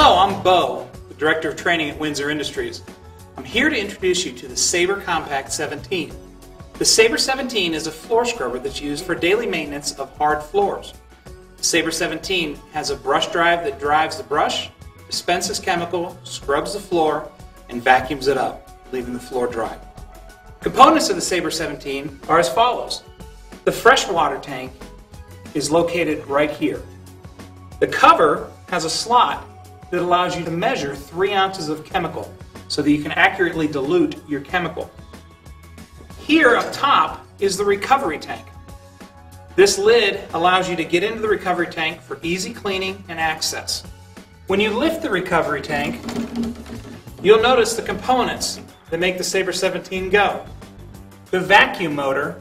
Hello, I'm Bo, the Director of Training at Winsor Industries. I'm here to introduce you to the Saber Compact 17. The Saber 17 is a floor scrubber that's used for daily maintenance of hard floors. The Saber 17 has a brush drive that drives the brush, dispenses chemical, scrubs the floor, and vacuums it up, leaving the floor dry. Components of the Saber 17 are as follows. The freshwater tank is located right here. The cover has a slot that allows you to measure 3 ounces of chemical so that you can accurately dilute your chemical. Here up top is the recovery tank. This lid allows you to get into the recovery tank for easy cleaning and access. When you lift the recovery tank, you'll notice the components that make the Saber 17 go. The vacuum motor,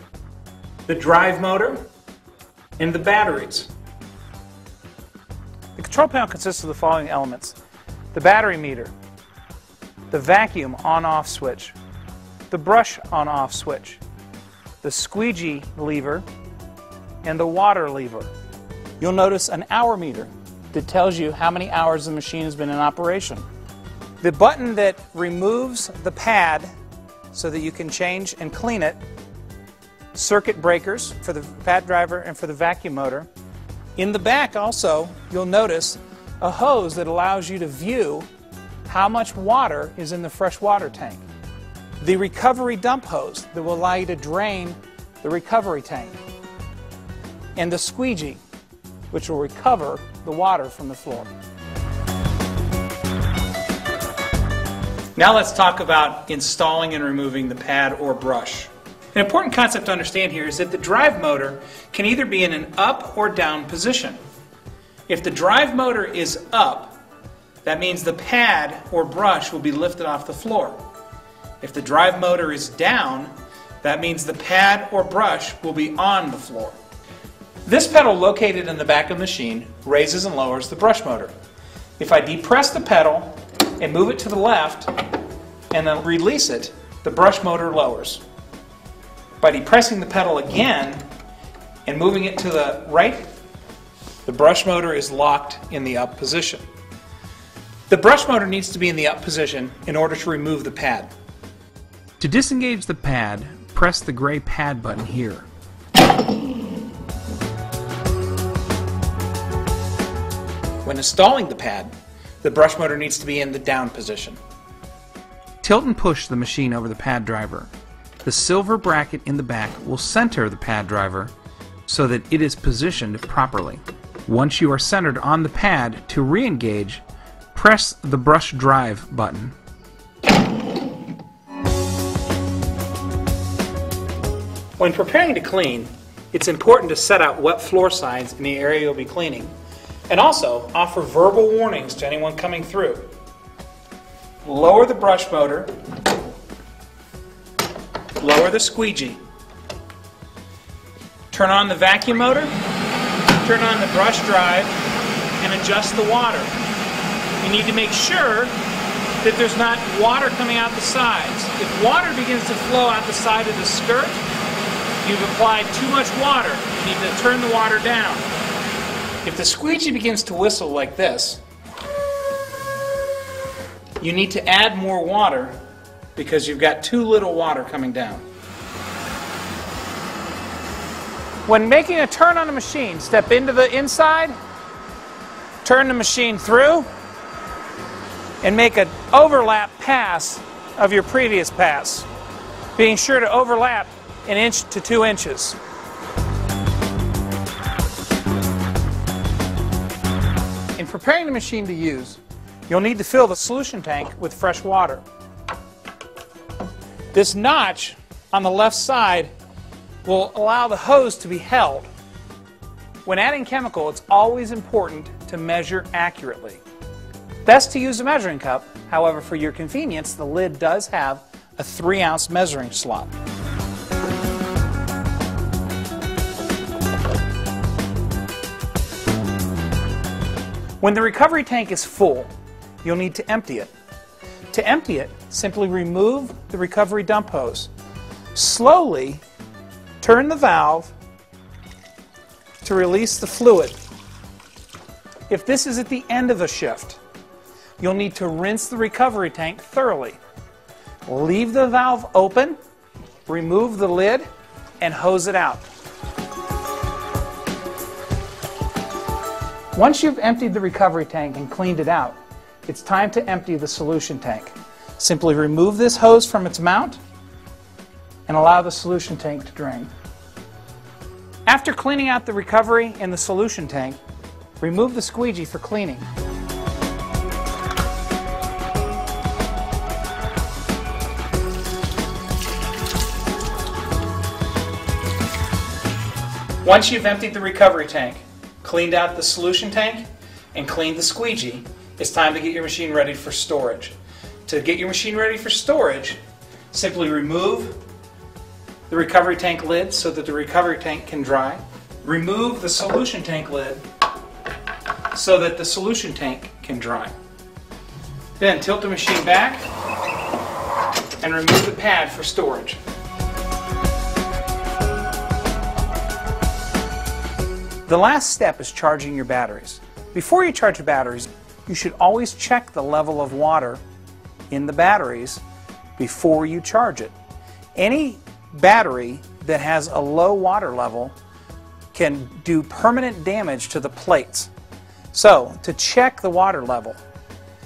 the drive motor, and the batteries. The control panel consists of the following elements: the battery meter, the vacuum on-off switch, the brush on-off switch, the squeegee lever, and the water lever. You'll notice an hour meter that tells you how many hours the machine has been in operation. The button that removes the pad so that you can change and clean it, circuit breakers for the pad driver and for the vacuum motor. In the back also, you'll notice a hose that allows you to view how much water is in the fresh water tank. The recovery dump hose that will allow you to drain the recovery tank. And the squeegee, which will recover the water from the floor. Now let's talk about installing and removing the pad or brush. An important concept to understand here is that the drive motor can either be in an up or down position. If the drive motor is up, that means the pad or brush will be lifted off the floor. If the drive motor is down, that means the pad or brush will be on the floor. This pedal located in the back of the machine raises and lowers the brush motor. If I depress the pedal and move it to the left and then release it, the brush motor lowers. By depressing the pedal again and moving it to the right, the brush motor is locked in the up position. The brush motor needs to be in the up position in order to remove the pad. To disengage the pad, press the gray pad button here. When installing the pad, the brush motor needs to be in the down position. Tilt and push the machine over the pad driver. The silver bracket in the back will center the pad driver so that it is positioned properly. Once you are centered on the pad, to re-engage, press the brush drive button. When preparing to clean, it's important to set out wet floor signs in the area you'll be cleaning, and also offer verbal warnings to anyone coming through. Lower the brush motor, lower the squeegee, turn on the vacuum motor, turn on the brush drive, and adjust the water. You need to make sure that there's not water coming out the sides. If water begins to flow out the side of the skirt, you've applied too much water. You need to turn the water down. If the squeegee begins to whistle like this, you need to add more water because you've got too little water coming down. When making a turn on the machine, step into the inside, turn the machine through, and make an overlap pass of your previous pass, being sure to overlap 1 inch to 2 inches. In preparing the machine to use, you'll need to fill the solution tank with fresh water. This notch on the left side will allow the hose to be held. When adding chemical, it's always important to measure accurately. Best to use a measuring cup. However, for your convenience, the lid does have a 3-ounce measuring slot. When the recovery tank is full, you'll need to empty it. To empty it, simply remove the recovery dump hose. Slowly turn the valve to release the fluid. If this is at the end of a shift, you'll need to rinse the recovery tank thoroughly. Leave the valve open, remove the lid, and hose it out. Once you've emptied the recovery tank and cleaned it out, it's time to empty the solution tank. Simply remove this hose from its mount and allow the solution tank to drain. After cleaning out the recovery and the solution tank, remove the squeegee for cleaning. Once you've emptied the recovery tank, cleaned out the solution tank, and cleaned the squeegee, it's time to get your machine ready for storage. To get your machine ready for storage, simply remove the recovery tank lid so that the recovery tank can dry. Remove the solution tank lid so that the solution tank can dry. Then tilt the machine back and remove the pad for storage. The last step is charging your batteries. Before you charge your batteries, you should always check the level of water in the batteries before you charge it. Any battery that has a low water level can do permanent damage to the plates. So, to check the water level,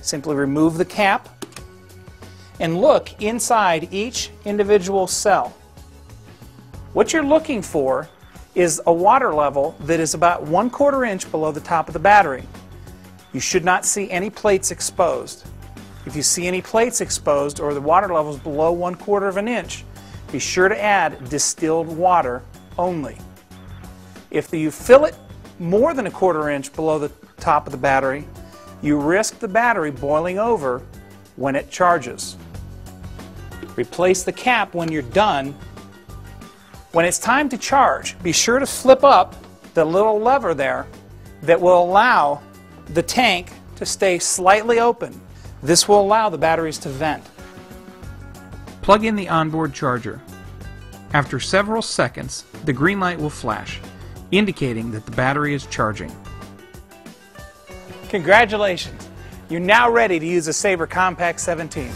simply remove the cap and look inside each individual cell. What you're looking for is a water level that is about 1/4 inch below the top of the battery. You should not see any plates exposed. If you see any plates exposed or the water level is below 1/4 of an inch, be sure to add distilled water only. If you fill it more than 1/4 inch below the top of the battery, you risk the battery boiling over when it charges. Replace the cap when you're done. When it's time to charge, be sure to flip up the little lever there that will allow the tank to stay slightly open. This will allow the batteries to vent. Plug in the onboard charger. After several seconds, the green light will flash, indicating that the battery is charging. Congratulations! You're now ready to use a Saber Compact 17.